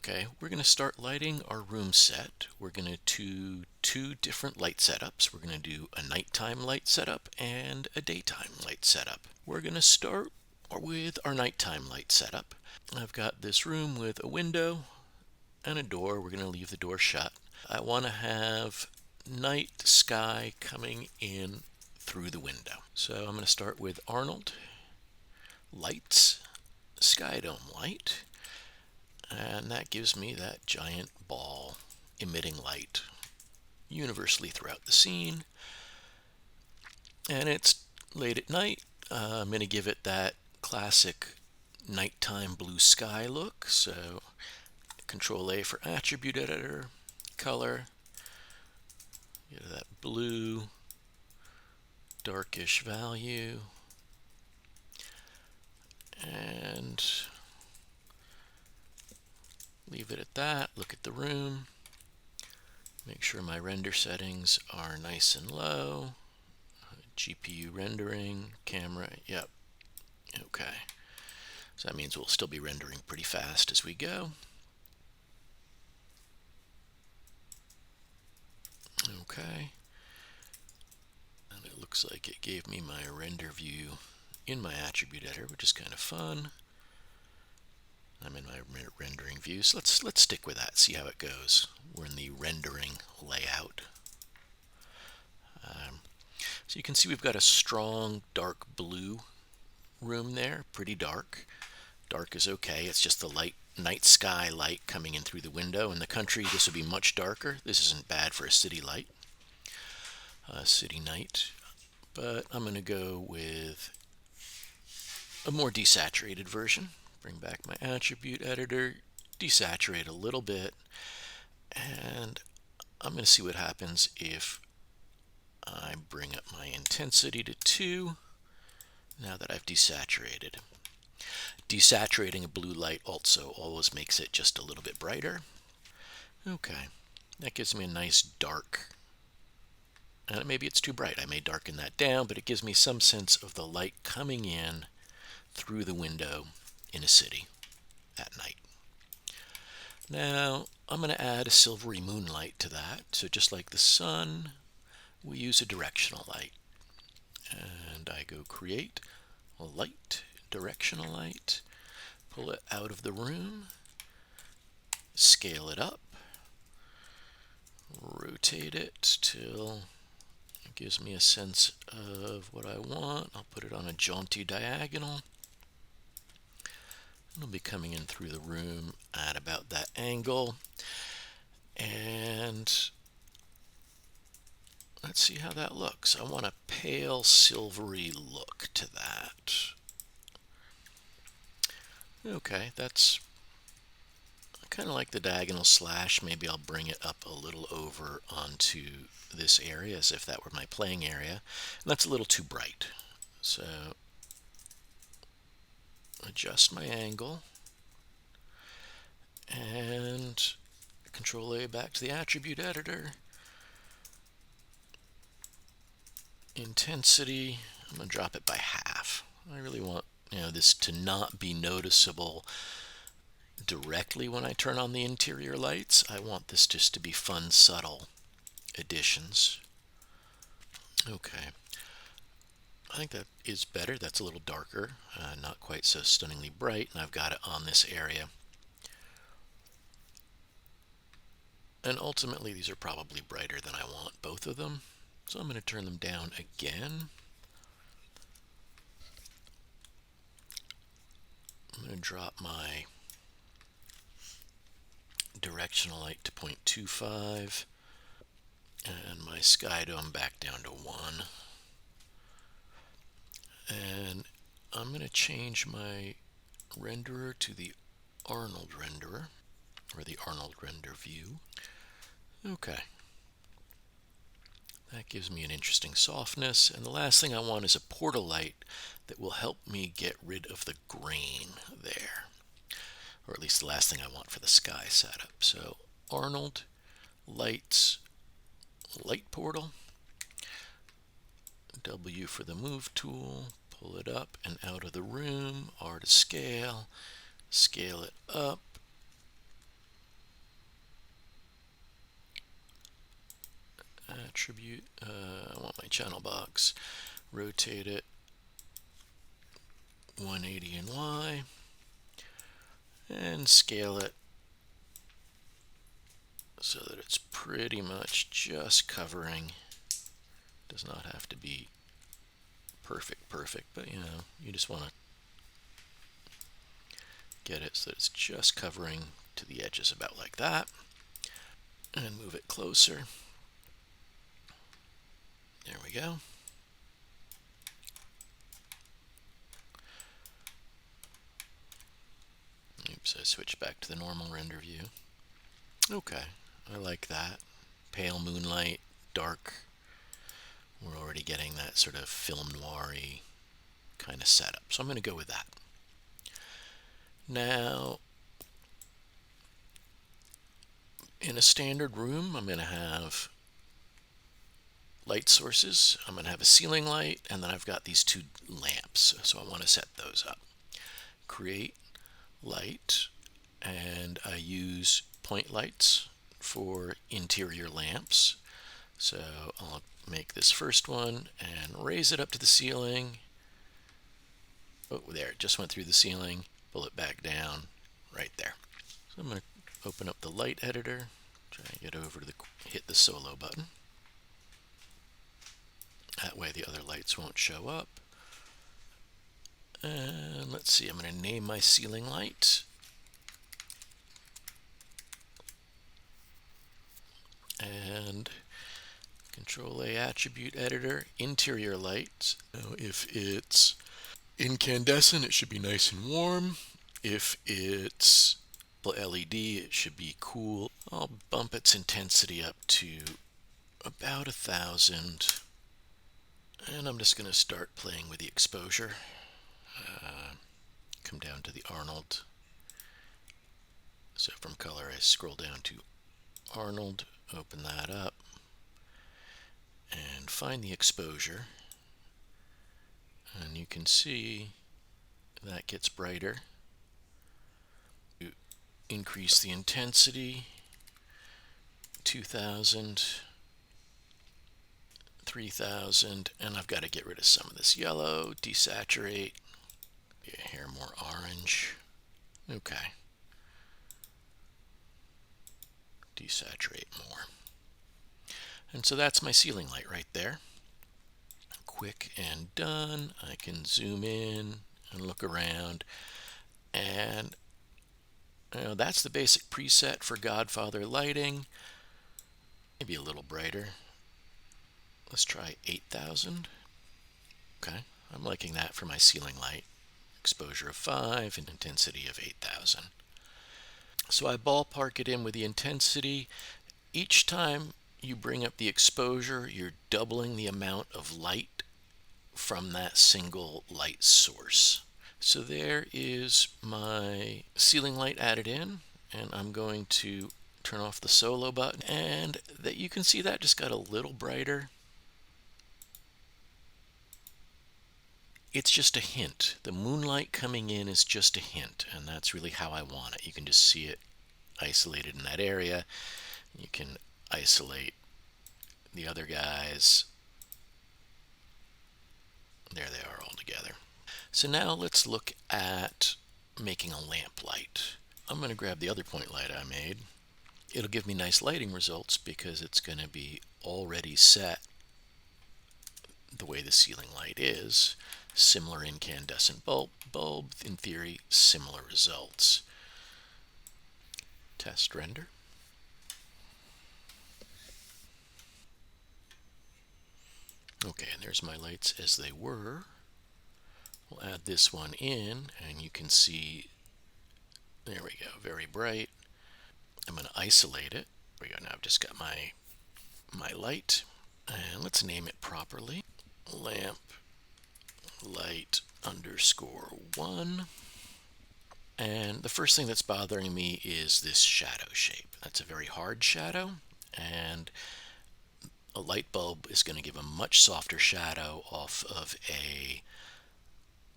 Okay, we're going to start lighting our room set. We're going to do two different light setups. We're going to do a nighttime light setup and a daytime light setup. We're going to start with our nighttime light setup. I've got this room with a window and a door. We're going to leave the door shut. I want to have night sky coming in through the window. So I'm going to start with Arnold, lights, sky dome light. And that gives me that giant ball emitting light universally throughout the scene. And it's late at night. I'm going to give it that classic nighttime blue sky look. So Control A for attribute editor, color, get that blue, darkish value, and leave it at that. Look at the room. Make sure my render settings are nice and low. GPU rendering, camera, yep. Okay. So that means we'll still be rendering pretty fast as we go. Okay. And it looks like it gave me my render view in my attribute editor, which is kind of fun. I'm in my rendering view, so let's stick with that, see how it goes. We're in the rendering layout. So you can see we've got a strong dark blue room there, pretty dark. Dark is okay, it's just the night sky light coming in through the window. In the country, this would be much darker. This isn't bad for a city light, city night. But I'm going to go with a more desaturated version. Bring back my attribute editor, desaturate a little bit, and I'm going to see what happens if I bring up my intensity to 2 now that I've desaturated. Desaturating a blue light also always makes it just a little bit brighter. Okay, that gives me a nice dark, and maybe it's too bright. I may darken that down, but it gives me some sense of the light coming in through the window in a city at night. Now I'm going to add a silvery moonlight to that. So just like the sun, we use a directional light. And I go create a light, directional light, pull it out of the room, scale it up, rotate it till it gives me a sense of what I want. I'll put it on a jaunty diagonal. It'll be coming in through the room at about that angle. And let's see how that looks. I want a pale silvery look to that. Okay, that's kind of like the diagonal slash. Maybe I'll bring it up a little over onto this area as if that were my playing area. And that's a little too bright. So adjust my angle and Control A back to the attribute editor. Intensity, I'm going to drop it by half. I really want this to not be noticeable directly when I turn on the interior lights. I want this just to be fun, subtle additions. Okay. I think that is better. That's a little darker, not quite so stunningly bright, and I've got it on this area. And ultimately, these are probably brighter than I want, both of them. So I'm going to turn them down again. I'm going to drop my directional light to 0.25 and my sky dome back down to 1. And I'm going to change my renderer to the Arnold renderer, or the Arnold render view. Okay. That gives me an interesting softness. And the last thing I want is a portal light that will help me get rid of the grain there. Or at least the last thing I want for the sky setup. So Arnold, lights, light portal, W for the move tool, pull it up and out of the room, R to scale, scale it up, attribute. I want my channel box. Rotate it 180 in Y and scale it so that it's pretty much just covering. Does not have to be perfect, but you just want to get it so that it's just covering to the edges, about like that. And move it closer. There we go. Oops, I switched back to the normal render view. Okay, I like that. Pale moonlight, dark. We're already getting that sort of film noir-y kind of setup. So I'm going to go with that. Now, in a standard room, I'm going to have light sources. I'm going to have a ceiling light, and then I've got these two lamps. So I want to set those up. Create light, and I use point lights for interior lamps. So I'll make this first one and raise it up to the ceiling. Oh, there, it just went through the ceiling. Pull it back down right there. So I'm going to open up the light editor, try and get over to hit the solo button. That way the other lights won't show up. And let's see, I'm going to name my ceiling light. And Control A attribute editor, interior light. Now if it's incandescent, it should be nice and warm. If it's LED, it should be cool. I'll bump its intensity up to about 1,000. And I'm just going to start playing with the exposure. Come down to the Arnold. So from color, I scroll down to Arnold, open that up, and find the exposure. And you can see that gets brighter. You increase the intensity, 2,000, 3,000, and I've got to get rid of some of this yellow, desaturate, get hair more orange. Okay. Desaturate more. And so that's my ceiling light right there. Quick and done. I can zoom in and look around, and that's the basic preset for Godfather lighting. Maybe a little brighter. Let's try 8,000. Okay, I'm liking that for my ceiling light. Exposure of 5 and intensity of 8,000. So I ballpark it in with the intensity. Each time you bring up the exposure, you're doubling the amount of light from that single light source. So there is my ceiling light added in, and I'm going to turn off the solo button, and that you can see that just got a little brighter. It's just a hint. The moonlight coming in is just a hint, and that's really how I want it. You can just see it isolated in that area. You can isolate the other guys. There they are all together. So now let's look at making a lamp light. I'm going to grab the other point light I made. It'll give me nice lighting results because it's going to be already set the way the ceiling light is. Similar incandescent bulb, in theory, similar results. Test render. Okay, and there's my lights as they were. We'll add this one in, and you can see, there we go, very bright. I'm going to isolate it. There we go, now I've just got my light, and let's name it properly. Lamp light _1. And the first thing that's bothering me is this shadow shape. That's a very hard shadow, and a light bulb is going to give a much softer shadow off of a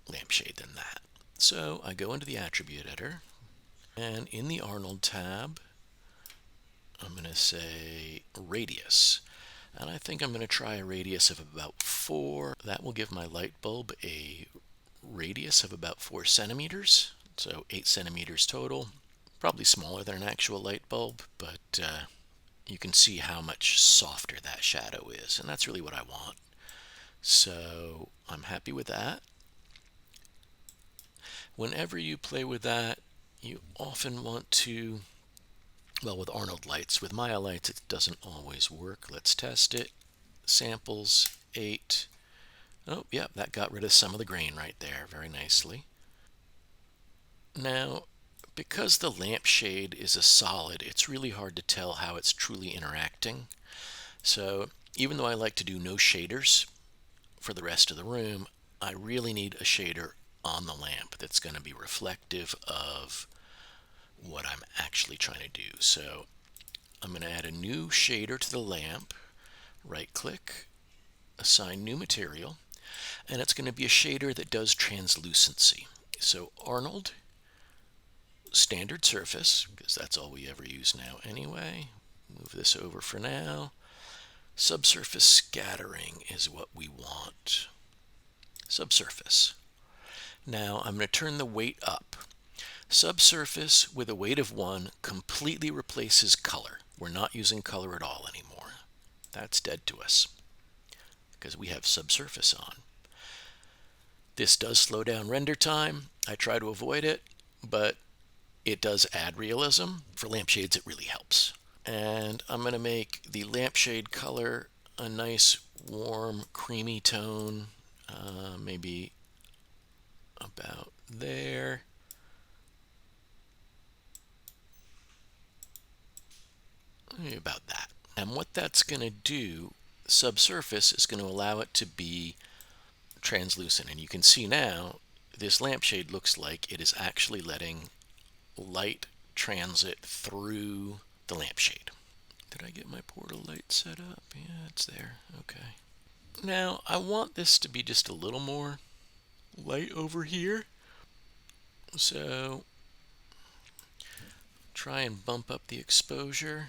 lampshade than that. So I go into the attribute editor, and in the Arnold tab, I'm going to say radius. And I think I'm going to try a radius of about 4. That will give my light bulb a radius of about 4 centimeters, so 8 centimeters total. Probably smaller than an actual light bulb, but you can see how much softer that shadow is, and that's really what I want. So I'm happy with that. Whenever you play with that, you often want to, well, with Arnold lights, with Maya lights it doesn't always work. Let's test it. Samples 8. Oh, yeah, that got rid of some of the grain right there very nicely. Now, because the lampshade is a solid, it's really hard to tell how it's truly interacting. So even though I like to do no shaders for the rest of the room, I really need a shader on the lamp that's going to be reflective of what I'm actually trying to do. So I'm going to add a new shader to the lamp, right click, assign new material, and it's going to be a shader that does translucency. So Arnold, standard surface, because that's all we ever use now anyway. Move this over for now. Subsurface scattering is what we want. Subsurface. Now I'm going to turn the weight up. Subsurface with a weight of 1 completely replaces color. We're not using color at all anymore. That's dead to us because we have subsurface on. This does slow down render time. I try to avoid it, but it does add realism. For lampshades, it really helps. And I'm going to make the lampshade color a nice, warm, creamy tone, maybe about there. Maybe about that. And what that's going to do, subsurface is going to allow it to be translucent. And you can see now, this lampshade looks like it is actually letting light transit through the lampshade. Did I get my portal light set up? Yeah, it's there. Okay. Now, I want this to be just a little more light over here. So, try and bump up the exposure.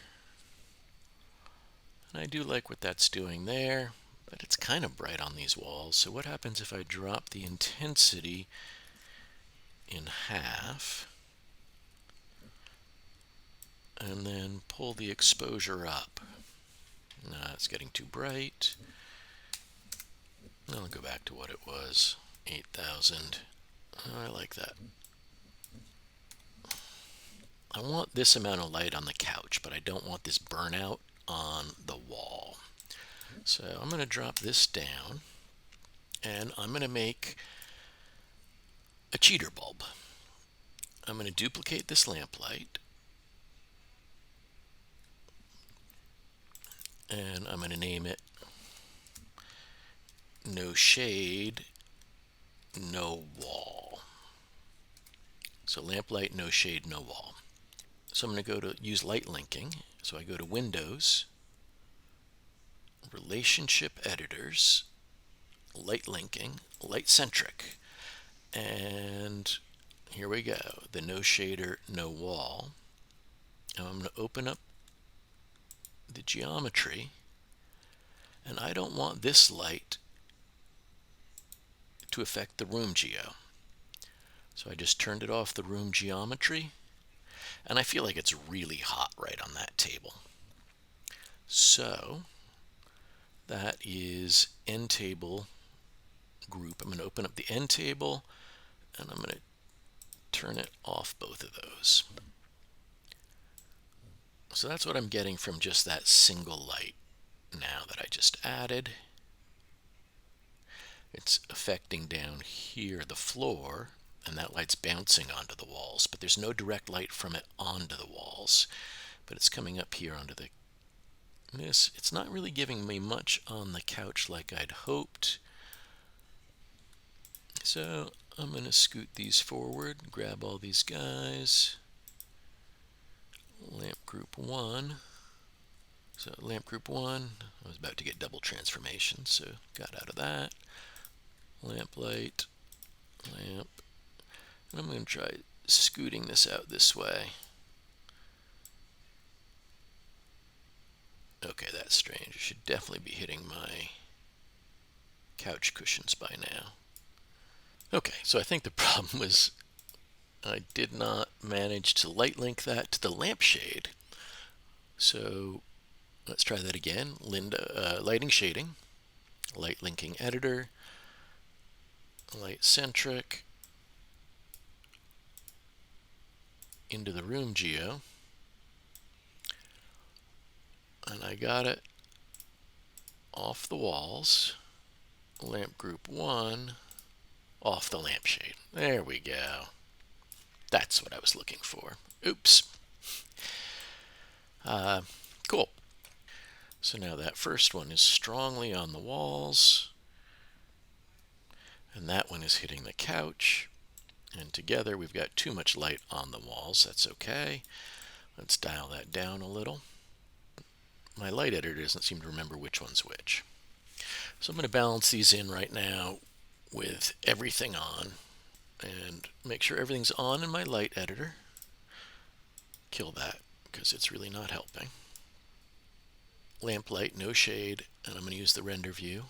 And I do like what that's doing there, but it's kind of bright on these walls. So what happens if I drop the intensity in half and then pull the exposure up? Nah, it's getting too bright. I'll go back to what it was, 8,000. I like that. I want this amount of light on the couch, but I don't want this burnout on the wall. So I'm going to drop this down, and I'm going to make a cheater bulb. I'm going to duplicate this lamplight, and I'm going to name it No Shade, No Wall. So lamplight, no shade, no wall. So I'm going to go to use light linking. So I go to Windows, Relationship Editors, Light Linking, Light Centric. And here we go, the no shader, no wall. Now I'm going to open up the geometry, and I don't want this light to affect the room geo. So I just turned it off the room geometry, and I feel like it's really hot right on that table. So that is end table group. I'm going to open up the end table, and I'm going to turn it off both of those. So that's what I'm getting from just that single light now that I just added. It's affecting down here the floor, and that light's bouncing onto the walls, but there's no direct light from it onto the walls, but it's coming up here onto this. It's not really giving me much on the couch like I'd hoped. So I'm going to scoot these forward, grab all these guys. Lamp group 1. So lamp group 1, I was about to get double transformation, so got out of that. Lamp light, lamp. And I'm going to try scooting this out this way. Okay, that strange? It should definitely be hitting my couch cushions by now. Okay, so I think the problem was I did not manage to light link that to the lampshade. So let's try that again. Lighting shading, light linking editor, light centric, into the room geo, and I got it off the walls. Lamp group 1 off the lampshade. There we go. That's what I was looking for. Oops. Cool. So now that first one is strongly on the walls, and that one is hitting the couch, and together we've got too much light on the walls. That's okay. Let's dial that down a little. My light editor doesn't seem to remember which one's which. So I'm going to balance these in right now with everything on and make sure everything's on in my light editor. Kill that because it's really not helping. Lamp light, no shade, and I'm going to use the render view.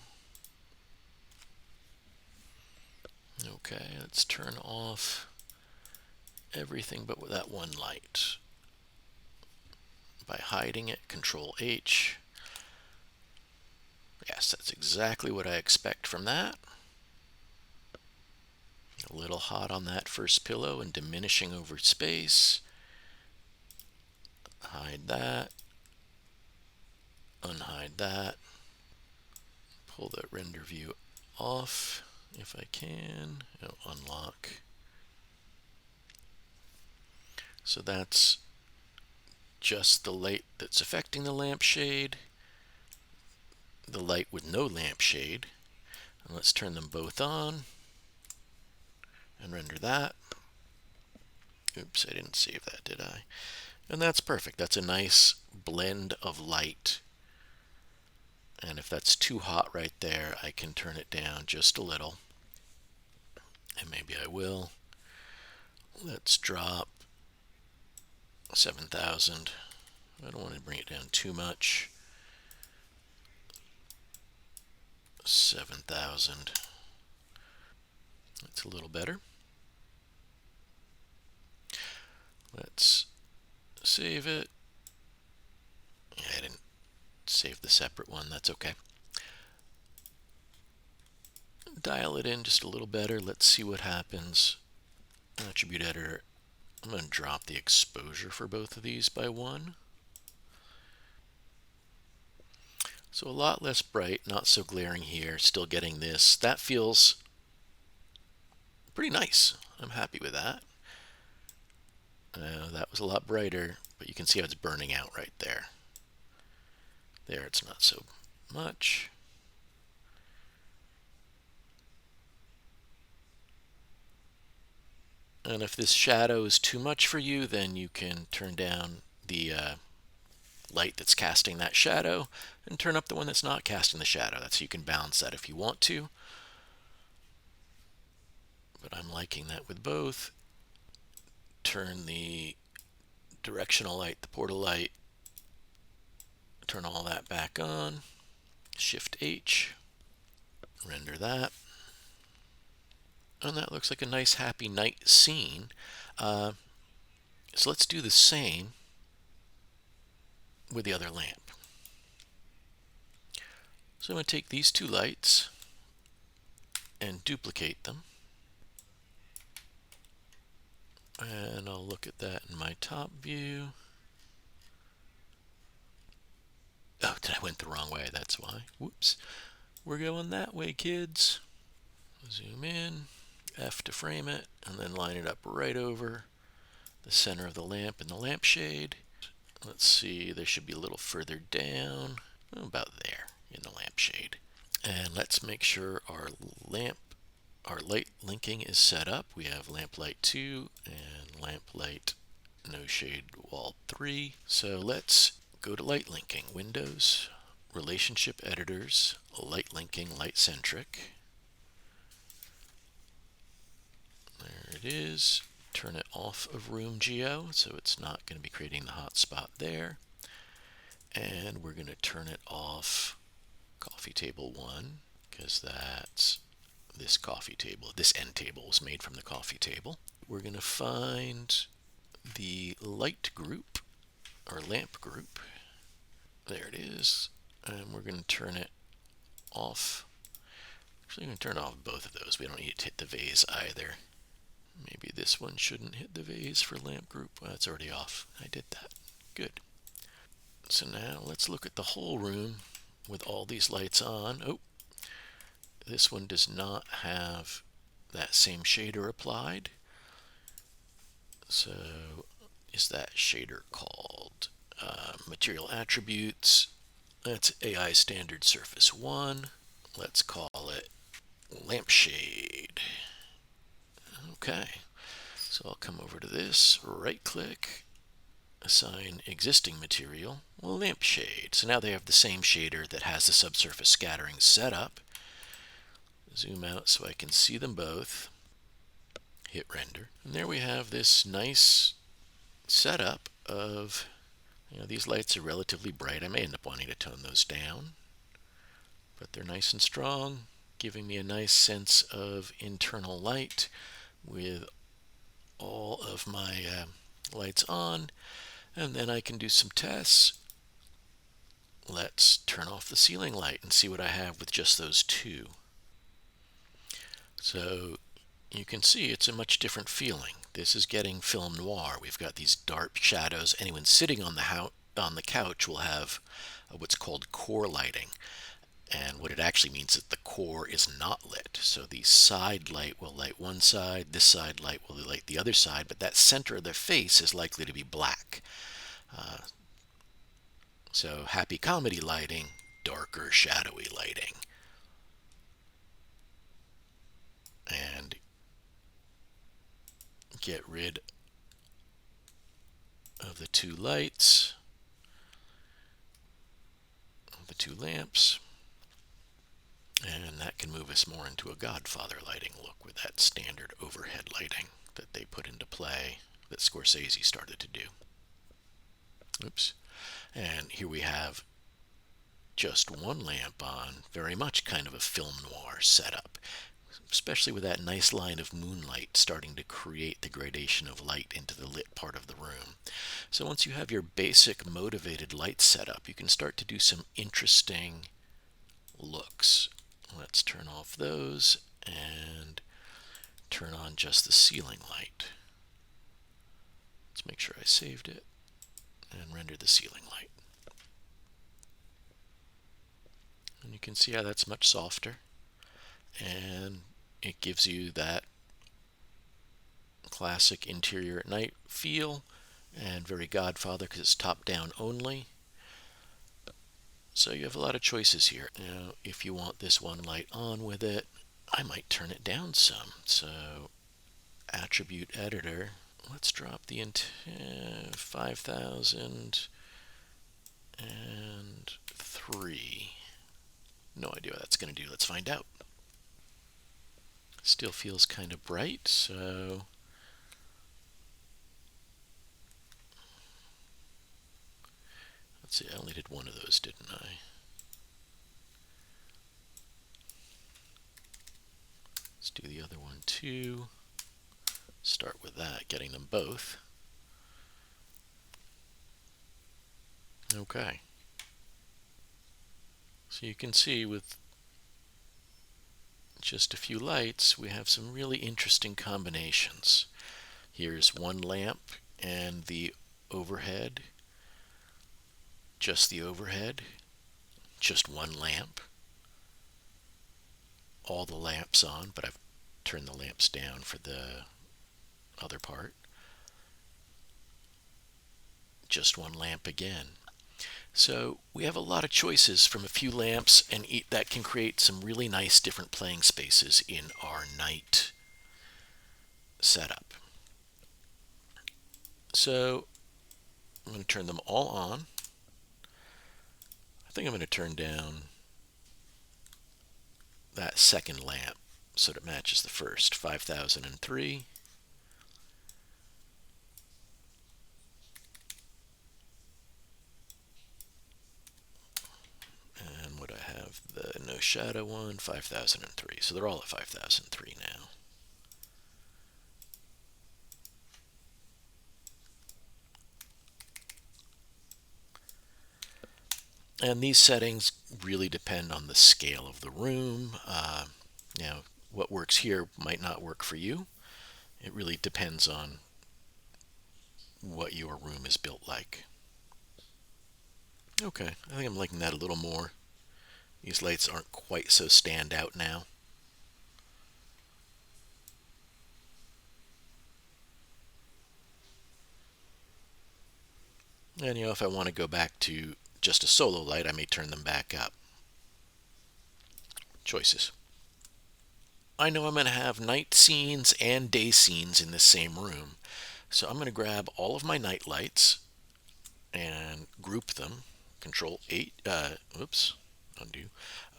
Okay, let's turn off everything but that one light by hiding it. Control H. Yes, that's exactly what I expect from that. A little hot on that first pillow and diminishing over space. Hide that. Unhide that. Pull the render view off if I can. Oh, unlock. So that's just the light that's affecting the lampshade. The light with no lampshade. And let's turn them both on and render that. Oops, I didn't save that, did I? And that's perfect. That's a nice blend of light. And if that's too hot right there, I can turn it down just a little. And maybe I will. Let's drop 7,000. I don't want to bring it down too much. 7,000. That's a little better. Let's save it. I didn't save the separate one. That's okay. Dial it in just a little better. Let's see what happens. Attribute editor. I'm going to drop the exposure for both of these by 1. So a lot less bright, not so glaring here. Still getting this. That feels pretty nice. I'm happy with that. That was a lot brighter, but you can see how it's burning out right there. There, it's not so much. And if this shadow is too much for you, then you can turn down the light that's casting that shadow and turn up the one that's not casting the shadow. That's, you can balance that if you want to. But I'm liking that with both. Turn the directional light, the portal light, turn all that back on. Shift H, render that. And that looks like a nice happy night scene. So let's do the same with the other lamp. So I'm going to take these two lights and duplicate them. And I'll look at that in my top view. Oh, I went the wrong way, that's why. Whoops. We're going that way, kids. Zoom in, F to frame it, and then line it up right over the center of the lamp and the lampshade. Let's see, they should be a little further down, about there in the lampshade. And let's make sure our light linking is set up. We have lamp light 2 and lamp light no shade wall 3. So let's go to light linking, Windows, relationship editors, light linking, light centric. There it is. Turn it off of room geo so it's not going to be creating the hot spot there. And we're going to turn it off coffee table 1, because that's this coffee table. This end table was made from the coffee table. We're going to find the light group, or lamp group. There it is. And we're going to turn it off. Actually, I'm going to turn off both of those. We don't need to hit the vase either. Maybe this one shouldn't hit the vase for lamp group. Well, it's already off. I did that. Good. So now let's look at the whole room with all these lights on. Oh, this one does not have that same shader applied. So is that shader called material attributes? That's AI standard surface 1. Let's call it lampshade. Okay, so I'll come over to this, right click, assign existing material, lampshade. So now they have the same shader that has the subsurface scattering set up. Zoom out so I can see them both. Hit render. And there we have this nice setup of, these lights are relatively bright. I may end up wanting to tone those down, but they're nice and strong, giving me a nice sense of internal light with all of my lights on. And then I can do some tests. Let's turn off the ceiling light and see what I have with just those two. So you can see it's a much different feeling. This is getting film noir. We've got these dark shadows. Anyone sitting on the couch will have what's called core lighting. And what it actually means is the core is not lit. So the side light will light one side, this side light will light the other side, but that center of their face is likely to be black. So happy comedy lighting, darker shadowy lighting. And get rid of the two lights, the two lamps, and that can move us more into a Godfather lighting look with that standard overhead lighting that they put into play that Scorsese started to do. Oops. And here we have just one lamp on, very much kind of a film noir setup, especially with that nice line of moonlight starting to create the gradation of light into the lit part of the room. So once you have your basic motivated light setup, you can start to do some interesting looks. Let's turn off those and turn on just the ceiling light. Let's make sure I saved it and render the ceiling light. And you can see how that's much softer, and it gives you that classic interior at night feel, and very Godfather because it's top down only. So you have a lot of choices here. Now, if you want this one light on with it, I might turn it down some. So attribute editor, let's drop the 5003. No idea what that's going to do. Let's find out. Still feels kind of bright, so let's see, I only did one of those, didn't I? Let's do the other one too. Start with that, getting them both. Okay. So you can see with just a few lights, we have some really interesting combinations. Here's one lamp and the overhead, just the overhead, just one lamp, all the lamps on, but I've turned the lamps down for the other part. Just one lamp again. So we have a lot of choices from a few lamps, and that can create some really nice different playing spaces in our night setup. So I'm going to turn them all on. I think I'm going to turn down that second lamp so that it matches the first, 5003. shadow one, 5003. So they're all at 5003 now. And these settings really depend on the scale of the room. Now, what works here might not work for you. It really depends on what your room is built like. Okay, I think I'm liking that a little more. These lights aren't quite so stand out now. And if I want to go back to just a solo light, I may turn them back up. Choices. I know I'm going to have night scenes and day scenes in the same room. So I'm going to grab all of my night lights and group them. Control 8, oops, undo.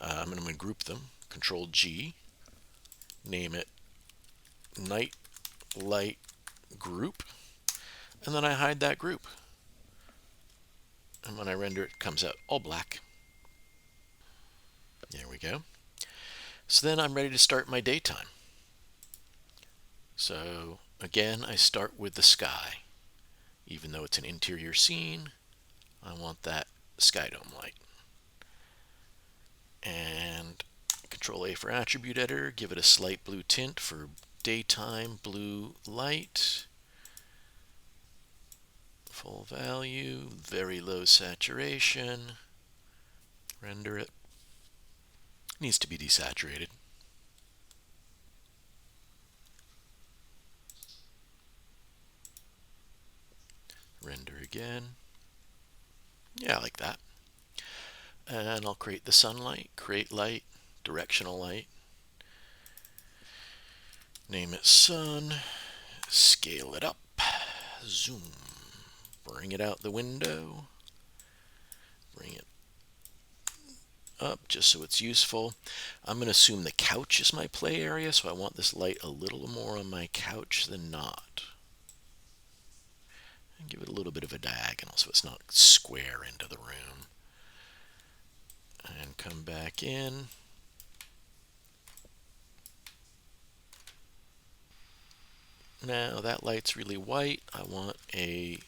I'm going to group them. Control G. Name it night light group. And then I hide that group. And when I render it, it comes out all black. There we go. So then I'm ready to start my daytime. So again, I start with the sky. Even though it's an interior scene, I want that sky dome light. And Control A for attribute editor, give it a slight blue tint for daytime blue light. Full value, very low saturation. Render it. Needs to be desaturated. Render again. Yeah, I like that. And I'll create the sunlight, create light, directional light. Name it sun. Scale it up. Zoom. Bring it out the window. Bring it up just so it's useful. I'm going to assume the couch is my play area, so I want this light a little more on my couch than not. And give it a little bit of a diagonal so it's not square into the room. And come back in. Now that light's really white. I want a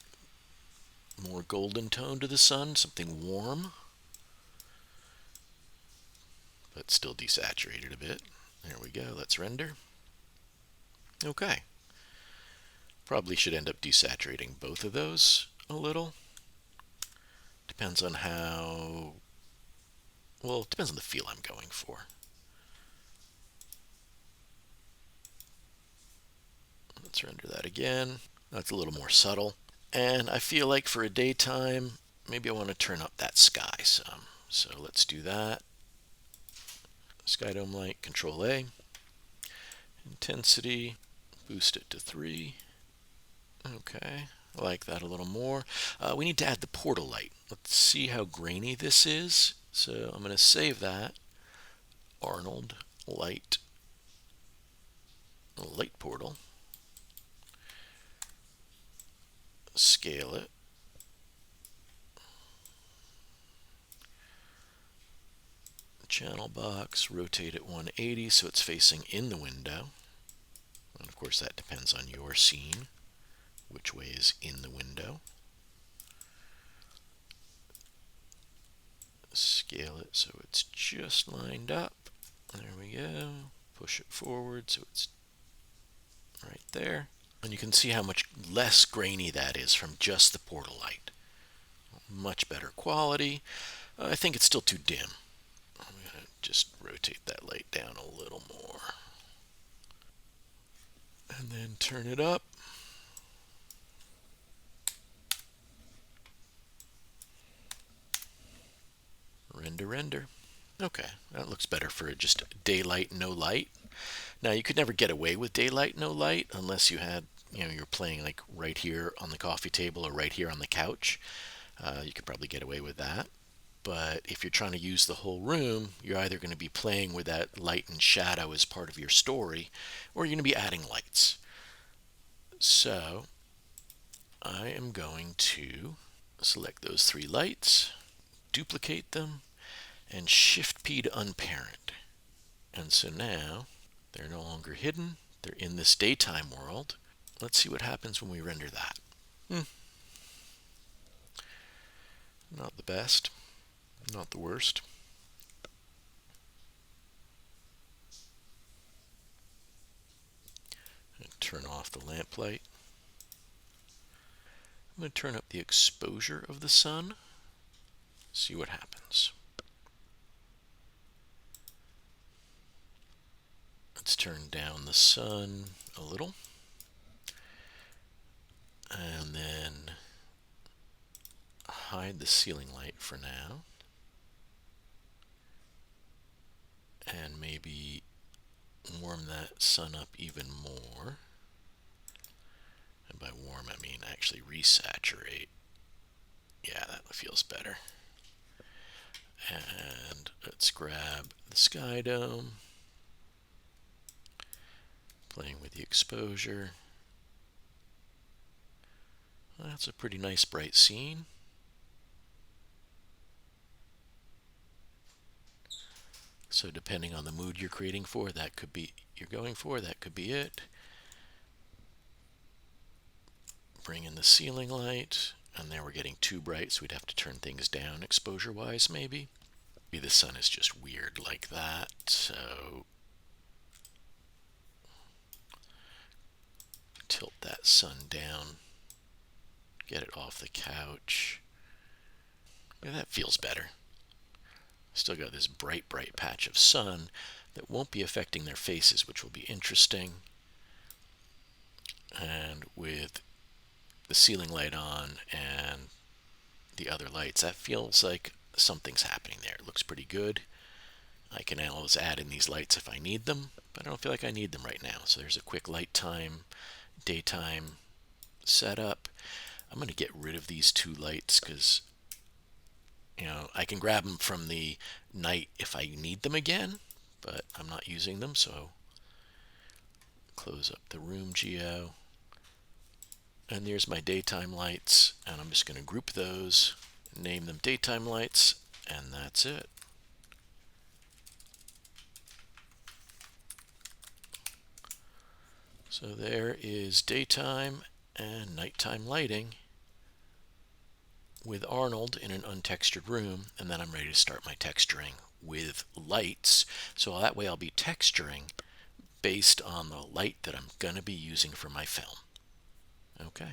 more golden tone to the sun, something warm, but still desaturated a bit. There we go. Let's render. Okay. Probably should end up desaturating both of those a little. Depends on how, well, it depends on the feel I'm going for. Let's render that again. That's a little more subtle. And I feel like for a daytime, maybe I want to turn up that sky some. So let's do that. Sky dome light, Control A. Intensity, boost it to 3. Okay, I like that a little more. We need to add the portal light. Let's see how grainy this is. So I'm going to save that. Arnold light portal. Scale it. Channel box, rotate it 180 so it's facing in the window. And of course that depends on your scene, which way is in the window. Scale it so it's just lined up. There we go. Push it forward so it's right there. And you can see how much less grainy that is from just the portal light. Much better quality. I think it's still too dim. I'm going to just rotate that light down a little more. And then turn it up. Render. Okay, that looks better for just daylight, no light. Now you could never get away with daylight, no light unless you had, you're playing like right here on the coffee table or right here on the couch. You could probably get away with that. But if you're trying to use the whole room, you're either going to be playing with that light and shadow as part of your story, or you're going to be adding lights. So I am going to select those 3 lights, duplicate them, and Shift P to unparent. And so now they're no longer hidden. They're in this daytime world. Let's see what happens when we render that. Not the best, not the worst. Turn off the lamplight. I'm going to turn up the exposure of the sun. See what happens. Let's turn down the sun a little. And then hide the ceiling light for now. And maybe warm that sun up even more. And by warm, I mean actually resaturate. Yeah, that feels better. And let's grab the sky dome. Playing with the exposure. That's a pretty nice bright scene. So depending on the mood you're creating for, that could be that could be it. Bring in the ceiling light, and there we're getting too bright, so we'd have to turn things down exposure-wise maybe. Maybe the sun is just weird like that, so tilt that sun down, get it off the couch. Yeah, that feels better. Still got this bright patch of sun that won't be affecting their faces, which will be interesting. And with the ceiling light on and the other lights, that feels like something's happening there. It looks pretty good. I can always add in these lights if I need them, but I don't feel like I need them right now. So there's a quick light time, daytime setup. I'm going to get rid of these two lights because I can grab them from the night if I need them again, but I'm not using them, so close up the room geo. And there's my daytime lights, and I'm just going to group those, name them daytime lights, and that's it. So there is daytime and nighttime lighting with Arnold in an untextured room, and then I'm ready to start my texturing with lights. So that way I'll be texturing based on the light that I'm going to be using for my film. Okay.